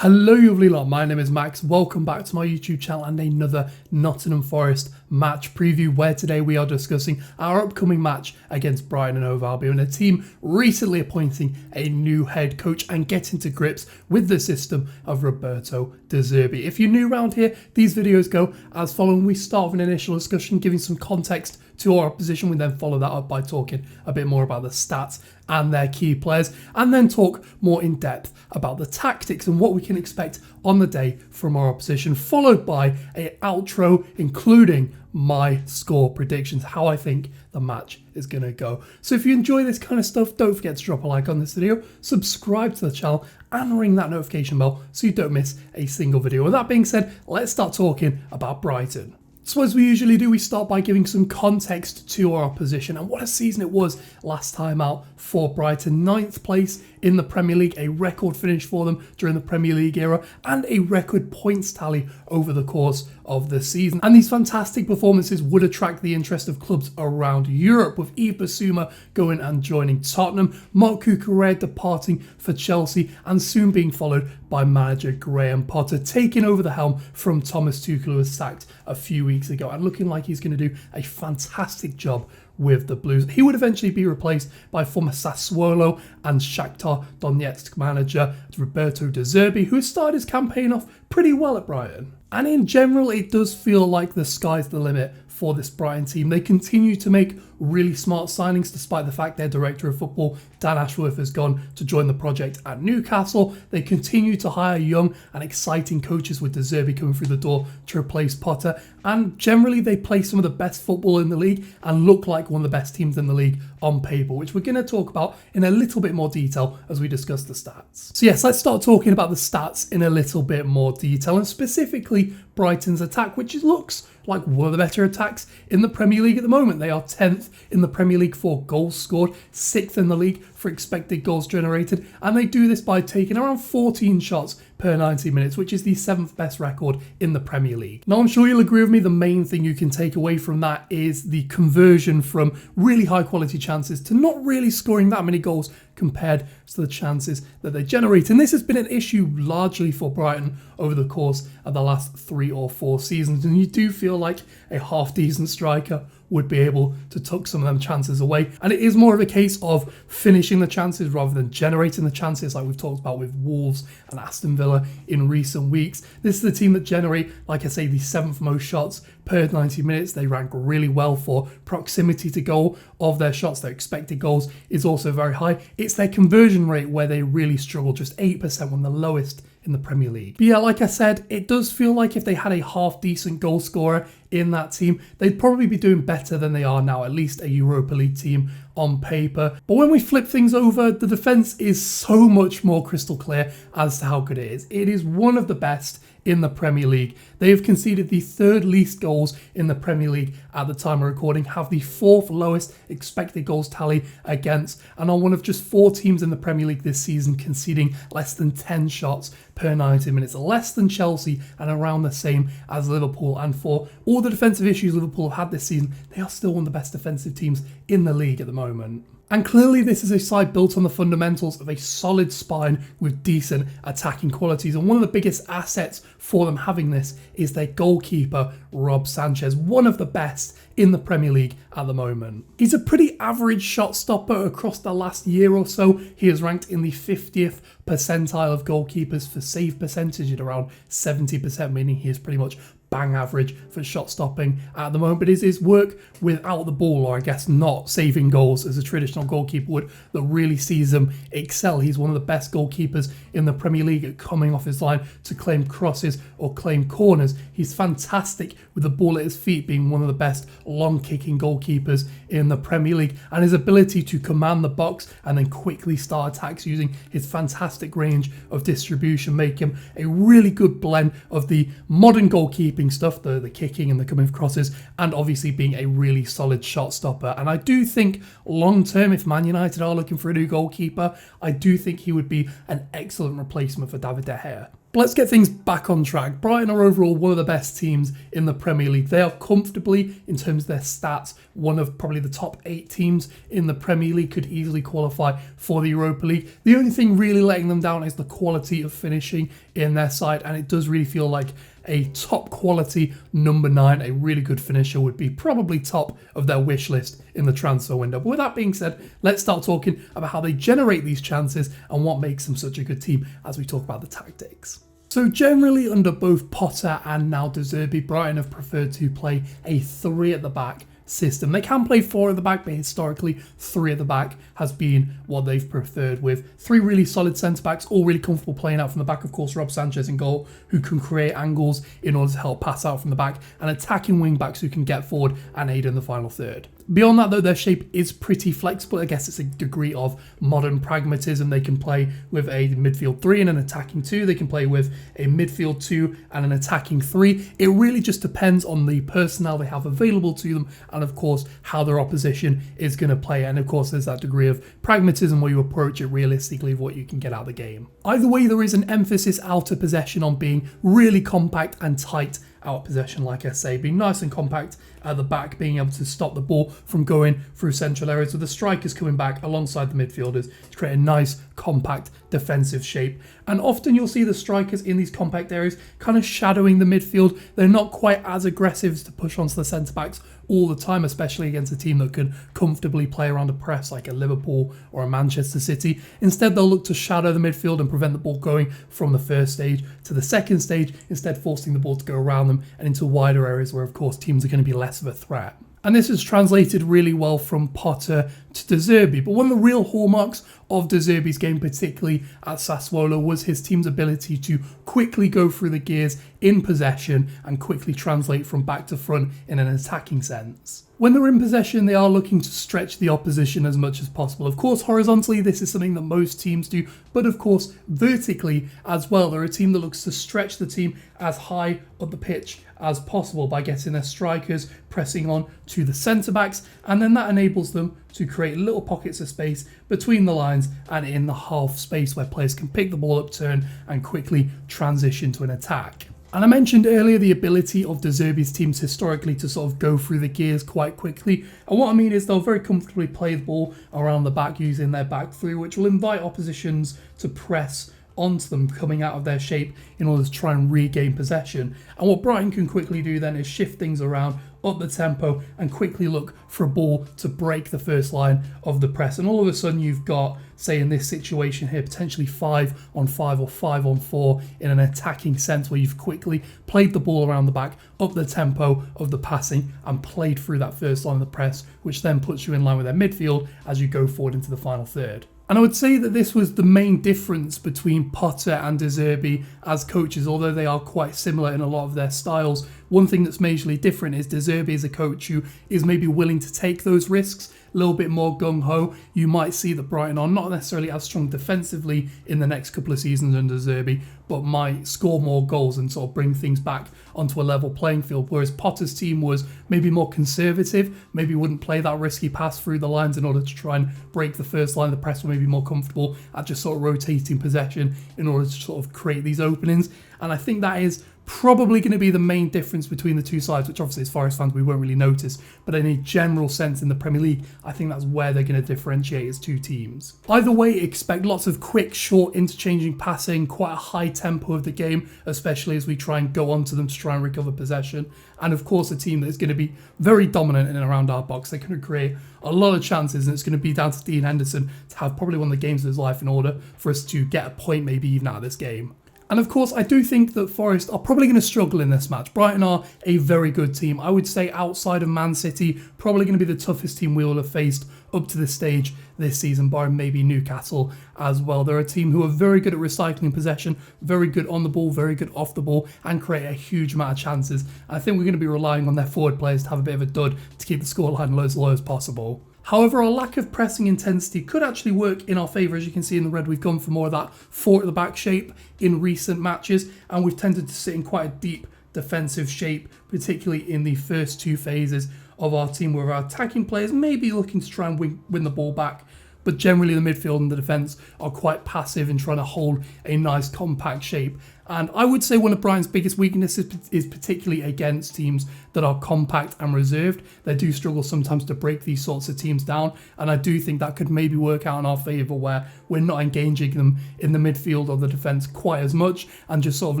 Hello you lovely lot, my name is Max, welcome back to my YouTube channel and another Nottingham Forest match preview where today we are discussing our upcoming match against Brighton and Hove Albion, a team recently appointing a new head coach and getting to grips with the system of Roberto De Zerbi. If you're new around here, these videos go as following. We start with an initial discussion giving some context to our opposition. We then follow that up by talking a bit more about the stats and their key players, and then talk more in depth about the tactics and what we can expect on the day from our opposition, followed by an outro including my score predictions, how I think the match is going to go. So if you enjoy this kind of stuff, don't forget to drop a like on this video, subscribe to the channel and ring that notification bell so you don't miss a single video. With that being said, let's start talking about Brighton. So as we usually do, we start by giving some context to our opposition and what a season it was last time out for Brighton. 9th place in the Premier League, a record finish for them during the Premier League era and a record points tally over the course of the season. And these fantastic performances would attract the interest of clubs around Europe, with Yves Bissouma going and joining Tottenham, Marc Cucurella departing for Chelsea and soon being followed by manager Graham Potter, taking over the helm from Thomas Tuchel, who was sacked a few weeks ago and looking like he's going to do a fantastic job with the Blues. He would eventually be replaced by former Sassuolo and Shakhtar Donetsk manager Roberto De Zerbi, who started his campaign off pretty well at Brighton. And in general, it does feel like the sky's the limit for this Brighton team. They continue to make really smart signings despite the fact their director of football, Dan Ashworth, has gone to join the project at Newcastle. They continue to hire young and exciting coaches, with De Zerbi coming through the door to replace Potter. And generally, they play some of the best football in the league and look like one of the best teams in the league on paper, which we're going to talk about in a little bit more detail as we discuss the stats. So yes, let's start talking about the stats in a little bit more detail, and specifically Brighton's attack, which looks like one of the better attacks in the Premier League at the moment. They are 10th in the Premier League for goals scored, 6th in the league for expected goals generated, and they do this by taking around 14 shots per 90 minutes, which is the 7th best record in the Premier League. Now, I'm sure you'll agree with me, the main thing you can take away from that is the conversion from really high quality chances to not really scoring that many goals compared to the chances that they generate. And this has been an issue largely for Brighton over the course of the last 3 or 4 seasons. And you do feel like a half-decent striker would be able to tuck some of them chances away. And it is more of a case of finishing the chances rather than generating the chances, like we've talked about with Wolves and Aston Villa in recent weeks. This is the team that generate, like I say, the 7th most shots per 90 minutes. They rank really well for proximity to goal of their shots. Their expected goals is also very high. It's their conversion rate where they really struggle, just 8%, one of the lowest in the Premier League. But yeah, like I said, it does feel like if they had a half-decent goal scorer in that team, they'd probably be doing better than they are now, at least a Europa League team on paper. But when we flip things over, the defence is so much more crystal clear as to how good it is. It is one of the best in the Premier League. They have conceded the 3rd least goals in the Premier League at the time of recording, have the 4th lowest expected goals tally against, and are one of just 4 teams in the Premier League this season conceding less than 10 shots per 90 minutes, less than Chelsea and around the same as Liverpool. And for all the defensive issues Liverpool have had this season, they are still one of the best defensive teams in the league at the moment. And clearly this is a side built on the fundamentals of a solid spine with decent attacking qualities. And one of the biggest assets for them having this is their goalkeeper, Rob Sanchez, one of the best in the Premier League at the moment. He's a pretty average shot stopper across the last year or so. He is ranked in the 50th percentile of goalkeepers for save percentage at around 70%, meaning he is pretty much bang average for shot stopping at the moment. But is his work without the ball, or I guess not saving goals as a traditional goalkeeper would, that really sees him excel. He's one of the best goalkeepers in the Premier League at coming off his line to claim crosses or claim corners. He's fantastic with the ball at his feet, being one of the best long kicking goalkeepers in the Premier League, and his ability to command the box and then quickly start attacks using his fantastic range of distribution make him a really good blend of the modern goalkeeper goalkeeping stuff, the kicking and the coming of crosses, and obviously being a really solid shot stopper. And I do think long term, if Man United are looking for a new goalkeeper, I do think he would be an excellent replacement for David De Gea. But let's get things back on track. Brighton are overall one of the best teams in the Premier League. They are comfortably, in terms of their stats, one of probably the top 8 teams in the Premier League, could easily qualify for the Europa League. The only thing really letting them down is the quality of finishing in their side, and it does really feel like a top quality number 9, a really good finisher, would be probably top of their wish list in the transfer window. But with that being said, let's start talking about how they generate these chances and what makes them such a good team as we talk about the tactics. So generally under both Potter and now De Zerbi, Brighton have preferred to play a 3 at the back system. They can play 4 at the back, but historically 3 at the back has been what they've preferred, with 3 really solid centre-backs, all really comfortable playing out from the back. Of course, Rob Sanchez in goal, who can create angles in order to help pass out from the back, and attacking wing-backs who can get forward and aid in the final third. Beyond that, though, their shape is pretty flexible. I guess it's a degree of modern pragmatism. They can play with a midfield 3 and an attacking 2. They can play with a midfield 2 and an attacking 3. It really just depends on the personnel they have available to them, and of course, how their opposition is going to play. And of course, there's that degree of pragmatism where you approach it realistically of what you can get out of the game. Either way, there is an emphasis out of possession on being really compact and tight out possession, like I say, being nice and compact at the back, being able to stop the ball from going through central areas, with the strikers coming back alongside the midfielders to create a nice, compact defensive shape. And often you'll see the strikers in these compact areas kind of shadowing the midfield. They're not quite as aggressive as to push onto the centre-backs all the time, especially against a team that can comfortably play around a press like a Liverpool or a Manchester City. Instead, they'll look to shadow the midfield and prevent the ball going from the first stage to the second stage, instead forcing the ball to go around them and into wider areas where, of course, teams are going to be less of a threat. And this is translated really well from Potter to De Zerbi. But one of the real hallmarks of De Zerbi's game, particularly at Sassuolo, was his team's ability to quickly go through the gears in possession and quickly translate from back to front in an attacking sense. When they're in possession, they are looking to stretch the opposition as much as possible. Of course, horizontally, this is something that most teams do, but of course, vertically as well. They're a team that looks to stretch the team as high up the pitch as possible by getting their strikers pressing on to the centre-backs, and then that enables them to create little pockets of space between the lines and in the half space where players can pick the ball up, turn, and quickly transition to an attack. And I mentioned earlier the ability of De Zerbi's teams historically to sort of go through the gears quite quickly. And what I mean is they'll very comfortably play the ball around the back using their back 3, which will invite oppositions to press onto them coming out of their shape in order to try and regain possession. And what Brighton can quickly do then is shift things around, up the tempo, and quickly look for a ball to break the first line of the press. And all of a sudden you've got, say in this situation here, potentially 5 on 5 or 5 on 4 in an attacking sense, where you've quickly played the ball around the back, up the tempo of the passing, and played through that first line of the press, which then puts you in line with their midfield as you go forward into the final third. And I would say that this was the main difference between Potter and De Zerbi as coaches, although they are quite similar in a lot of their styles. One thing that's majorly different is De Zerbi is a coach who is maybe willing to take those risks, a little bit more gung-ho. You might see that Brighton are not necessarily as strong defensively in the next couple of seasons under De Zerbi, but might score more goals and sort of bring things back onto a level playing field. Whereas Potter's team was maybe more conservative, maybe wouldn't play that risky pass through the lines in order to try and break the first line of the press, or maybe more comfortable at just sort of rotating possession in order to sort of create these openings. And I think that is probably going to be the main difference between the two sides, which obviously as Forest fans we won't really notice, but in a general sense in the Premier League, I think that's where they're going to differentiate as two teams. Either way, expect lots of quick, short, interchanging passing, quite a high tempo of the game, especially as we try and go onto them to try and recover possession. And of course, a team that is going to be very dominant in and around our box. They're going to create a lot of chances, and it's going to be down to Dean Henderson to have probably one of the games of his life in order for us to get a point, maybe even out of this game. And of course, I do think that Forest are probably going to struggle in this match. Brighton are a very good team. I would say outside of Man City, probably going to be the toughest team we will have faced up to this stage this season, barring maybe Newcastle as well. They're a team who are very good at recycling possession, very good on the ball, very good off the ball, and create a huge amount of chances. I think we're going to be relying on their forward players to have a bit of a dud to keep the scoreline as low as possible. However, our lack of pressing intensity could actually work in our favour. As you can see in the red, we've gone for more of that 4 at the back shape in recent matches, and we've tended to sit in quite a deep defensive shape, particularly in the first two phases of our team, where our attacking players may be looking to try and win the ball back. But generally the midfield and the defence are quite passive in trying to hold a nice compact shape. And I would say one of Brighton's biggest weaknesses is particularly against teams that are compact and reserved. They do struggle sometimes to break these sorts of teams down. And I do think that could maybe work out in our favour, where we're not engaging them in the midfield or the defence quite as much and just sort of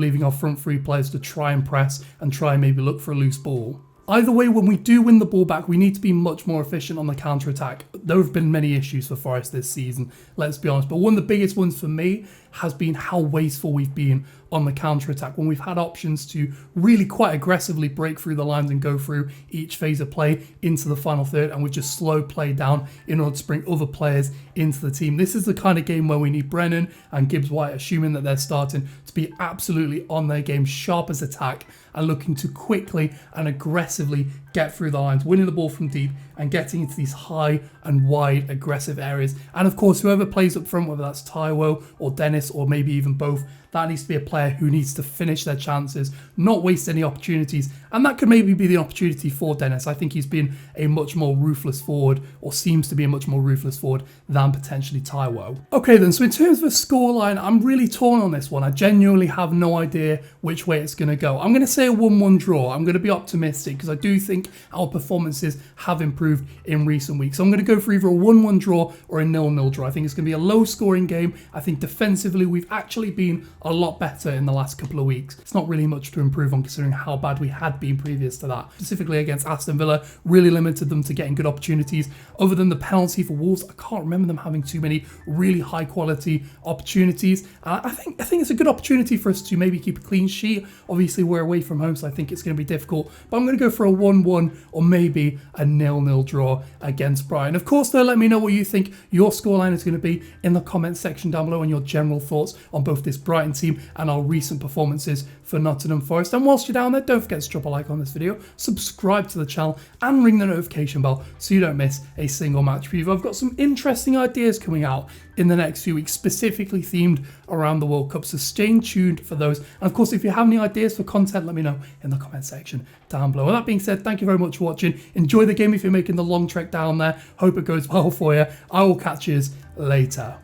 leaving our front three players to try and press and try and maybe look for a loose ball. Either way, when we do win the ball back, we need to be much more efficient on the counter-attack. There have been many issues for Forest this season, let's be honest. But one of the biggest ones for me has been how wasteful we've been on the counter-attack, when we've had options to really quite aggressively break through the lines and go through each phase of play into the final third, and we've just slow play down in order to bring other players into the team. This is the kind of game where we need Brennan and Gibbs-White, assuming that they're starting, to be absolutely on their game, sharp as attack, and looking to quickly and aggressively get through the lines, winning the ball from deep and getting into these high and wide aggressive areas. And of course, whoever plays up front, whether that's Taiwo or Dennis or maybe even both, that needs to be a player who needs to finish their chances, not waste any opportunities. And that could maybe be the opportunity for Dennis. I think he's been a much more ruthless forward, or seems to be a much more ruthless forward than potentially Taiwo. Okay then, so in terms of the scoreline, I'm really torn on this one. I genuinely have no idea which way it's going to go. I'm going to say a 1-1 draw. I'm going to be optimistic because I do think our performances have improved in recent weeks. So I'm going to go for either a 1-1 draw or a 0-0 draw. I think it's going to be a low scoring game. I think defensively we've actually been a lot better in the last couple of weeks. It's not really much to improve on considering how bad we had been previous to that. Specifically against Aston Villa, really limited them to getting good opportunities. Other than the penalty for Wolves, I can't remember them having too many really high quality opportunities. I think it's a good opportunity for us to maybe keep a clean sheet. Obviously we're away from home, so I think it's going to be difficult, but I'm going to go for a 1-1 or maybe a 0-0 draw against Brighton. Of course though, let me know what you think your scoreline is going to be in the comment section down below, and your general thoughts on both this Brighton team and our recent performances for Nottingham Forest. And whilst you're down there, don't forget to drop a like on this video, subscribe to the channel and ring the notification bell so you don't miss a single match preview. I've got some interesting ideas coming out in the next few weeks, specifically themed around the World Cup, so stay tuned for those. And of course, if you have any ideas for content, let me know in the comment section down below. With that being said, thank you very much for watching. Enjoy the game if you're making the long trek down there. Hope it goes well for you. I will catch you later.